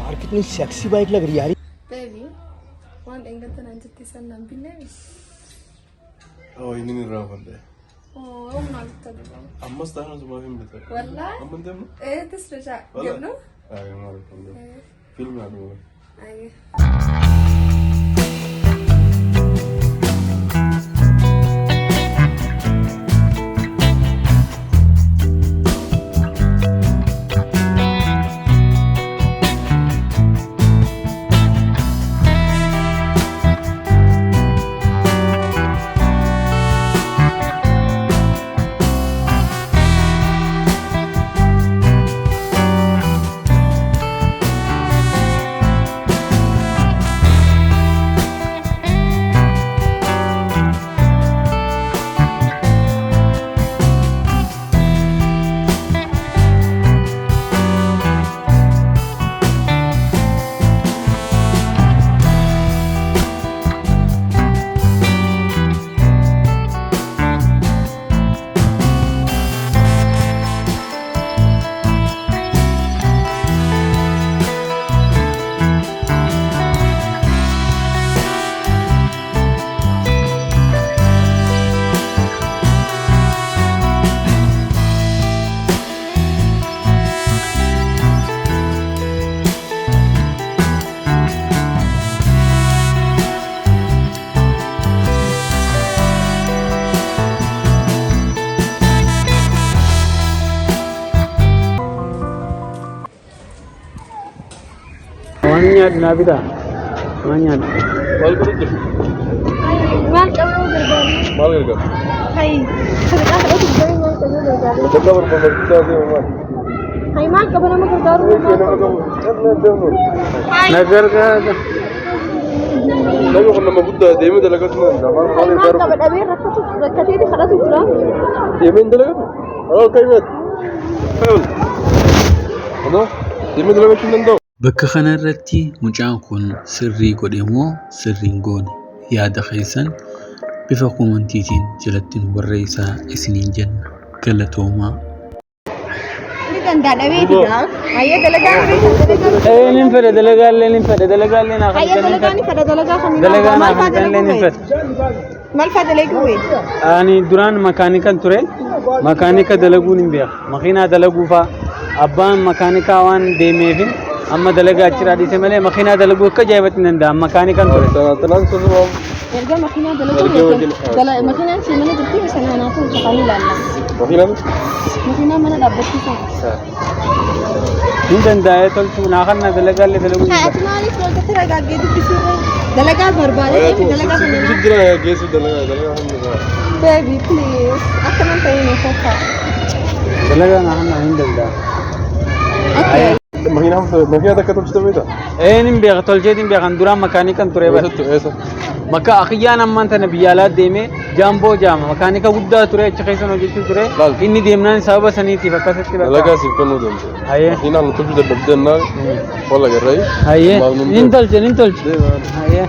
यार कितनी sexy bike लग रही है यार। Baby, one angle to 97 nambile. Oh, ini nih rawan. Oh, ما بتقدر. أما استهان زمان فيلم بتاعي. والله؟ أما ده إيه تسرع قبله؟ أيوة ما أعرف فيلم عدوه. أيوة. Manya nabida, manya. Mal berapa? ما قبله بالبال. Mal berapa? هاي. هذا آخر أكيد جاي ما قبله بالبال. Berapa berapa kita sih mal? هاي ما قبله ما قبله. Ini nama kamu. Nagar ka. Lalu kalau nama Buddha, demi dalagat mana? هاي ما قبل أبي ركضتي خلاص الكلام. Demi dalagat? Oh kaymet. Ful. Ano? Demi dalagat شو نندو؟ Bakka kanarratti mucaan kun sirrii godhe moo sirriin goone yaada keessan bifa komantiitiin jalatti nu barreessaa isiniin jenna galatoomaa. هيا دلقة Nin fede dalagallee na هيا دلقاني فدا دلقة خمينة dalagaa ما na kan الفاد nin لقوي fede. ما الفاد لقوي Ani duraan makaanikan ture makaanika dalaguun hin beeku makiinaa dalaguu fa abbaan makaanikaa waan deemeefin amma dalagaa achirraa dhiise malee makiinaa dalaguu akka jaa'ibatti hin danda'am makaanikan ture. Tenang sesuatu. يرجع ماكينة دلقة ماكينة شيء من جبتي بس أنا ناقول شغالي لا Makinan? ماكينة من دبتي صح Hin danda'ee tolchuu naa kan na dalagaallee dalaguu hin ها أتمنى لك لو ترى قاعد بيصير دلقة بربادة دلقة خمينة Sejujurnya ya guys, dalagat alhamdulillah. baby please أكثر من تاني فوقها dalagaa naa kan hin danda'a. أوكي Makinan ada kata cuma itu. Nin beeka tolcheetiin beekan duraan makaanikan ture bara. Esa. Maka akiyyaan ammaan tana biyyaalaa deemee jaamboo jaama makaanika guddaa ture achi keessan hojjechuu ture inni deemnaan sababa saniitiif akkasitti bakka. Dalagat sih kan udah. Hayyee. Makinan itu sudah berbeda. Wala gerai. Hayyee. Nin tolche. Hayyee.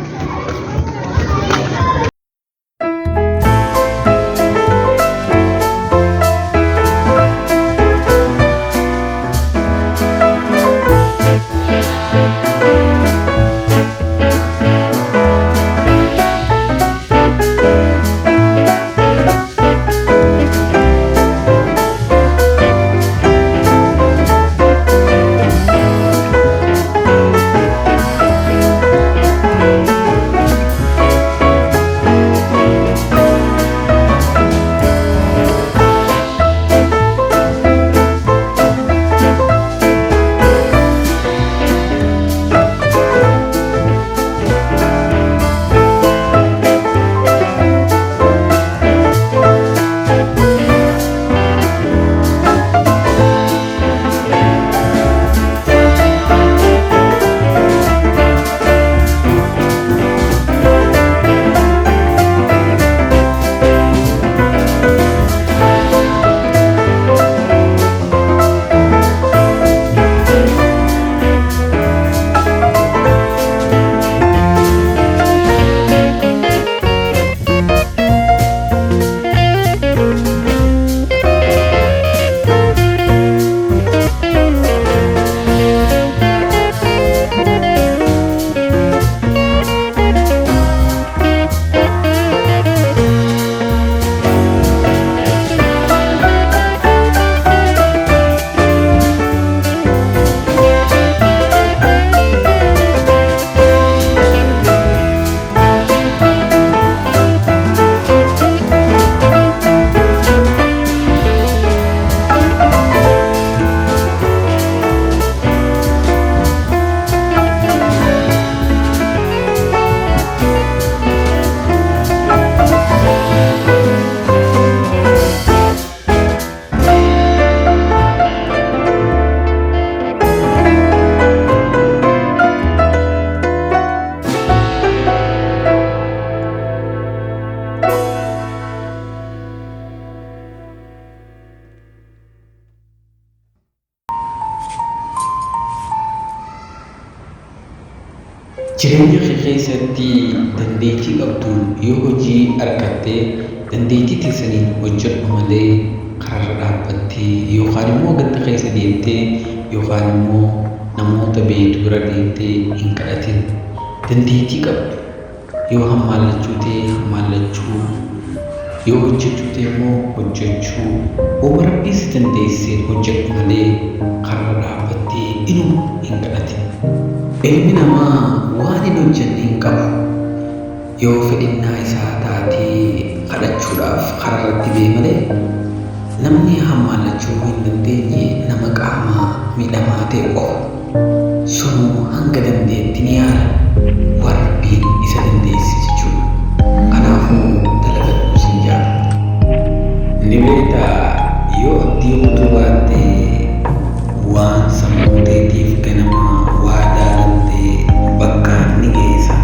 Jireenya kee keessatti dandeettii qabdu yoo hojii argattee dandeettii teessaniin hojjedhu malee kararra dhaabbattee yookaan immoo ganda keessa deemtee yookaan immoo namoota beektu bira deemtee hin kadhatin. Dandeettii qabdu yoo hammaallachuu ta'e hammaallachuu yoo hojjechuu ta'e immoo hojjechuu waan rabbiis dandeessee hojjedhu malee kararra dhaabbattee inuma hin kadhatin. Ilmi namaa waan hin hojjenne hin qabu. Yoo fedhinnaa isaa taatee kadhachuudhaaf kararratti ba'e malee namni hammaallachuu hin dandeenye nama qaama miidhamaa ta'e qofa. Sunuu hanga dandeetti ni yaala waan rabbiin isa dandeesse jechuudha. Kanaafuu dalagadhu sin jaala. Ni beektaa yoo abdii utuu baattee waan sammuu keetiif ganama waadaa galtee bakka ni geessa.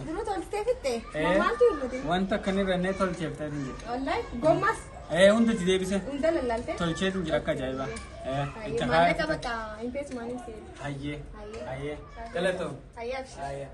Dulu tolchitee fitte maaltu hir'ate? Wanta akkanirrannee tolcheeftee hin jirtu. Wallahi gommas Hundatti deebise. hunda lallaalte. Tolcheetu jira akka ajaa'ibaa. Itti Maallaqa bakka hin beektu maaliif ta'e? Hayyee. Hayyee. Galatoo. Hayyaa abshii. Hayyee.